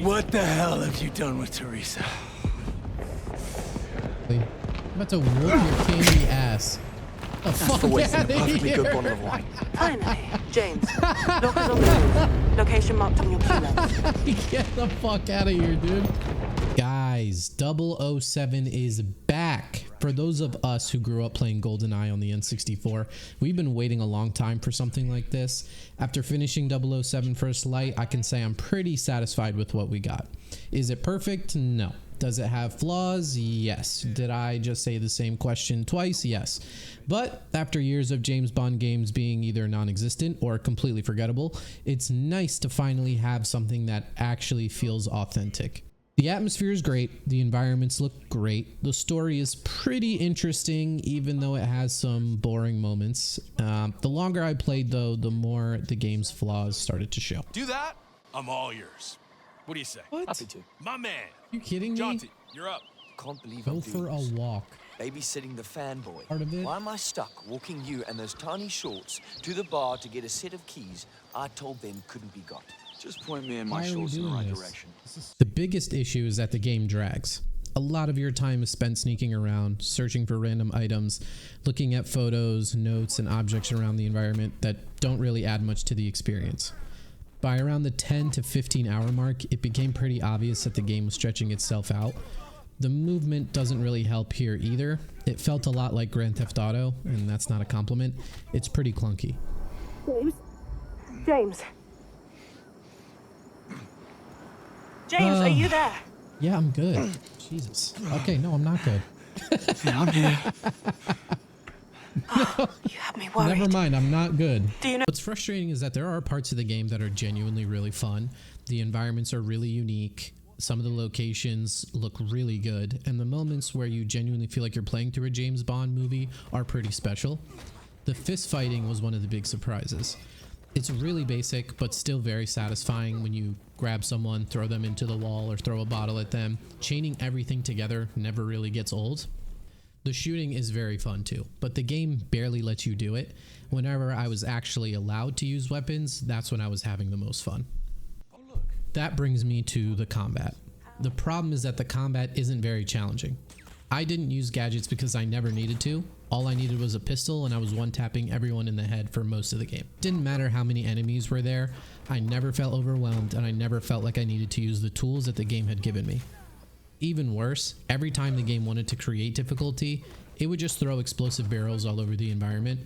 What the hell have you done with Teresa? I'm about to whoop your candy ass. The fuck For wasting a outta perfectly here. good bottle of wine. Finally, James. Lockers on the move. Location marked on your key lens. Get the fuck out of here, dude. Guys, 007 is back. For those of us who grew up playing GoldenEye on the N64, we've been waiting a long time for something like this. After finishing 007 First Light, I can say I'm pretty satisfied with what we got. Is it perfect? No. Does it have flaws? Yes. Did I just say the same question twice? Yes. But after years of James Bond games being either non-existent or completely forgettable, it's nice to finally have something that actually feels authentic. The atmosphere is great, the environments look great, the story is pretty interesting even though it has some boring moments. The longer I played though, the more the game's flaws started to show. Do that, I'm all yours. What do you say? What? Happy to. My man. You kidding me? Jonty, you're up. Can't believe Go I'm for doing a this. walk. Babysitting the fanboy. Part of it. Why am I stuck walking you and those tiny shorts to the bar to get a set of keys I told them couldn't be got? Just point me and my Why are we shorts in the doing right this? direction. The biggest issue is that the game drags. A lot of your time is spent sneaking around, searching for random items, looking at photos, notes, and objects around the environment that don't really add much to the experience. By around the 10 to 15 hour mark, it became pretty obvious that the game was stretching itself out. The movement doesn't really help here either. It felt a lot like Grand Theft Auto, and that's not a compliment. It's pretty clunky. James. James, are you there? Yeah, I'm good. Jesus. Okay, no, I'm not good. Yeah, I'm here. You have me worried. Never mind, I'm not good. Do you know? What's frustrating is that there are parts of the game that are genuinely really fun. The environments are really unique. Some of the locations look really good. And the moments where you genuinely feel like you're playing through a James Bond movie are pretty special. The fist fighting was one of the big surprises. It's really basic, but still very satisfying when you grab someone, throw them into the wall, or throw a bottle at them. Chaining everything together never really gets old. The shooting is very fun too, but the game barely lets you do it. Whenever I was actually allowed to use weapons, that's when I was having the most fun. That brings me to the combat. The problem is that the combat isn't very challenging. I didn't use gadgets because I never needed to. All I needed was a pistol and I was one-tapping everyone in the head for most of the game. Didn't matter how many enemies were there, I never felt overwhelmed and I never felt like I needed to use the tools that the game had given me. Even worse, every time the game wanted to create difficulty, it would just throw explosive barrels all over the environment.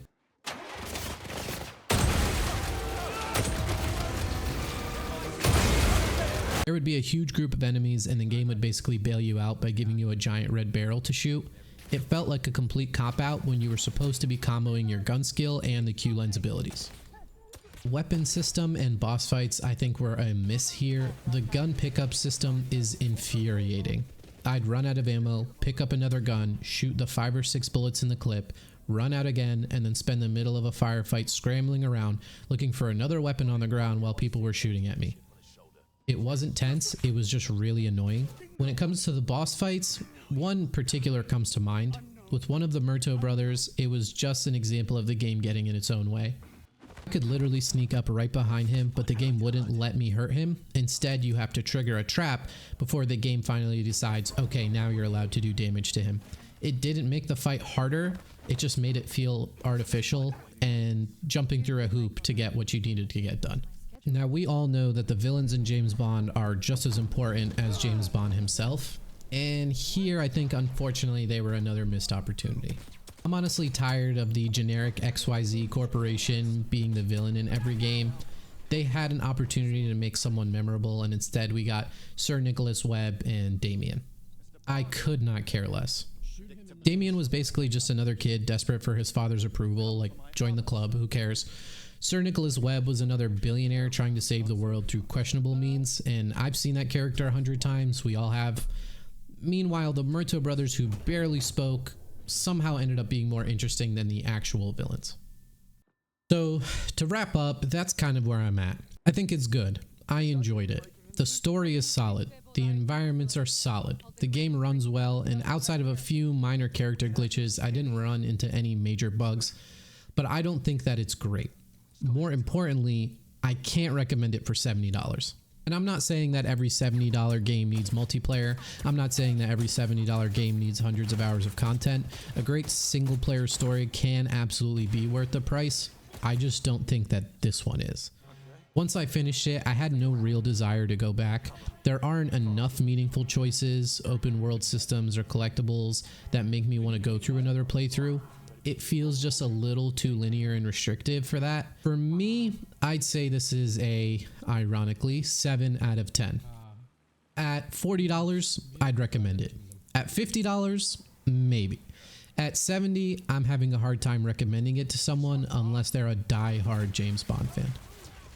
There would be a huge group of enemies and the game would basically bail you out by giving you a giant red barrel to shoot. It felt like a complete cop-out when you were supposed to be comboing your gun skill and the Q-Lens abilities. Weapon system and boss fights I think were a miss here. The gun pickup system is infuriating. I'd run out of ammo, pick up another gun, shoot the 5 or 6 bullets in the clip, run out again, and then spend the middle of a firefight scrambling around looking for another weapon on the ground while people were shooting at me. It wasn't tense, it was just really annoying. When it comes to the boss fights, one particular comes to mind. With one of the Murtaugh brothers, it was just an example of the game getting in its own way. I could literally sneak up right behind him, but the game wouldn't let me hurt him. Instead, you have to trigger a trap before the game finally decides, okay, now you're allowed to do damage to him. It didn't make the fight harder, it just made it feel artificial and jumping through a hoop to get what you needed to get done. Now, we all know that the villains in James Bond are just as important as James Bond himself, and here I think unfortunately they were another missed opportunity. I'm honestly tired of the generic XYZ Corporation being the villain in every game. They had an opportunity to make someone memorable, and instead we got Sir Nicholas Webb and Damien. I could not care less. Damien was basically just another kid desperate for his father's approval, like join the club, who cares. Sir Nicholas Webb was another billionaire trying to save the world through questionable means, and I've seen that character 100 times, we all have. Meanwhile, the Murtaugh brothers, who barely spoke, somehow ended up being more interesting than the actual villains. So, to wrap up, that's kind of where I'm at. I think it's good. I enjoyed it. The story is solid. The environments are solid. The game runs well, and outside of a few minor character glitches, I didn't run into any major bugs, but I don't think that it's great. More importantly, I can't recommend it for $70. And I'm not saying that every $70 game needs multiplayer. I'm not saying that every $70 game needs hundreds of hours of content. A great single player story can absolutely be worth the price. I just don't think that this one is. Once I finished it, I had no real desire to go back. There aren't enough meaningful choices, open world systems, or collectibles that make me want to go through another playthrough. It feels just a little too linear and restrictive for that. For me, I'd say this is a, ironically, 7 out of 10. At $40, I'd recommend it. At $50, maybe. At $70, I'm having a hard time recommending it to someone unless they're a die-hard James Bond fan.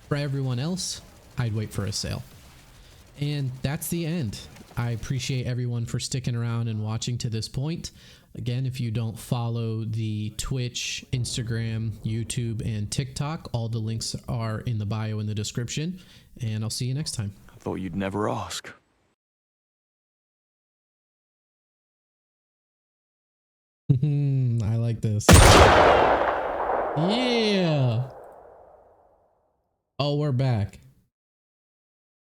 For everyone else, I'd wait for a sale. And that's the end. I appreciate everyone for sticking around and watching to this point. Again, if you don't follow the Twitch, Instagram, YouTube, and TikTok, all the links are in the bio in the description. And I'll see you next time. I thought you'd never ask. I like this. Yeah. Oh, we're back.